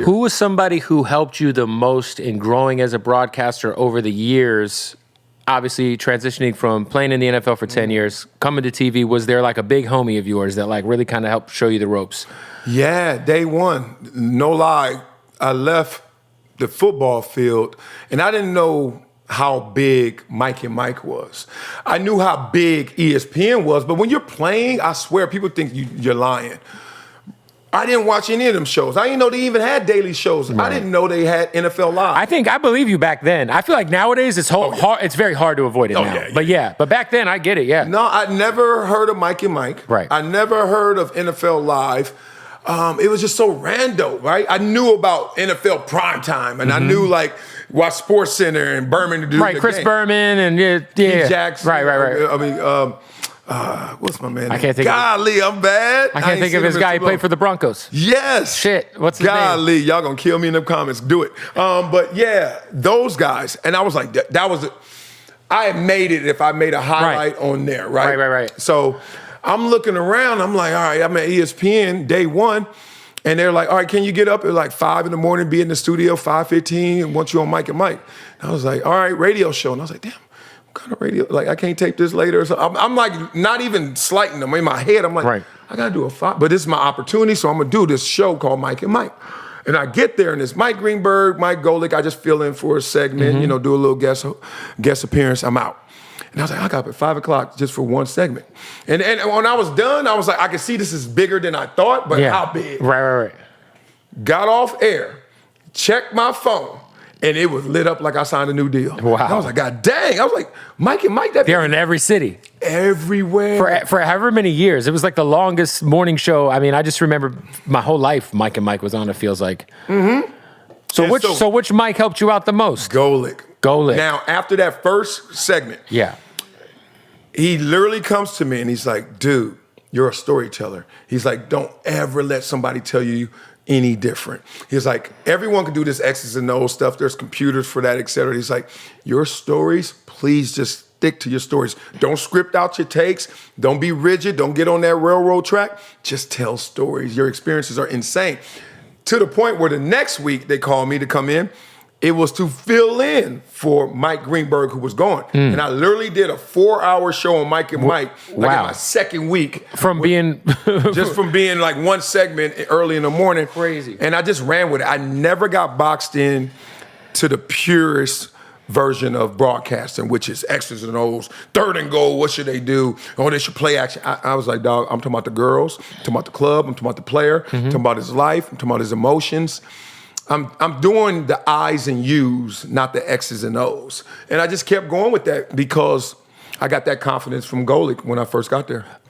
here. Who was somebody who helped you the most in growing as a broadcaster over the years? Obviously, transitioning from playing in the NFL for 10 years, coming to TV, was there like a big homie of yours that like really kind of helped show you the ropes? Yeah, day one, no lie, I left the football field and I didn't know how big Mike and Mike was. I knew how big ESPN was, but when you're playing, I swear people think you're lying. I didn't watch any of them shows. I didn't know they even had daily shows. Right. I didn't know they had NFL Live. I believe you back then. I feel like nowadays it's hard. It's very hard to avoid it now. Yeah. But back then I get it. Yeah. No, I never heard of Mike and Mike. Right. I never heard of NFL Live. It was just so random, right? I knew about NFL primetime, and I knew like watch Sports Center and Berman to do right. Chris game. Berman and Pete Jackson. Right. I mean. What's my man? I can't think. Golly, I'm bad. I can't think of his guy. He played for the Broncos. Yes. Shit. What's his name? Golly, y'all gonna kill me in the comments. Do it. But yeah, those guys, and I was like, that was. I had made it if I made a highlight on there, right? Right. So I'm looking around. I'm like, all right, I'm at ESPN day one, and they're like, all right, can you get up at like 5 a.m, be in the studio 5:15, and want you on Mike and Mike? And I was like, all right, radio show, and I was like, damn. Kind of radio, like I can't tape this later. So I'm like not even slighting them in my head. I'm like, I gotta do a 5, but this is my opportunity, so I'm gonna do this show called Mike and Mike. And I get there and it's Mike Greenberg, Mike Golic. I just fill in for a segment, do a little guest appearance. I'm out. And I was like, I got up at 5 o'clock just for one segment. And when I was done, I was like, I could see this is bigger than I thought, but how big? Right. Got off air, checked my phone. And it was lit up like I signed a new deal. Wow. And I was like, God dang. I was like, Mike and Mike. They're in every city. Everywhere. For however many years. It was like the longest morning show. I mean, I just remember my whole life Mike and Mike was on, it feels like. Mm-hmm. So which Mike helped you out the most? Golic. Now, after that first segment, he literally comes to me and he's like, dude, you're a storyteller. He's like, don't ever let somebody tell you any different. He's like, everyone can do this X's and O's stuff. There's computers for that, et cetera. He's like, your stories, please just stick to your stories. Don't script out your takes. Don't be rigid. Don't get on that railroad track. Just tell stories. Your experiences are insane. To the point where the next week they called me to come in. It was to fill in for Mike Greenberg, who was gone. And I literally did a 4-hour show on Mike and Mike, like in my second week. From being like one segment early in the morning. Crazy. And I just ran with it. I never got boxed in to the purest version of broadcasting, which is X's and O's, 3rd and goal, what should they do? Oh, they should play action. I was like, dog, I'm talking about the girls, I'm talking about the club, I'm talking about the player, I'm talking about his life, I'm talking about his emotions. I'm doing the I's and U's, not the X's and O's. And I just kept going with that because I got that confidence from Golic when I first got there.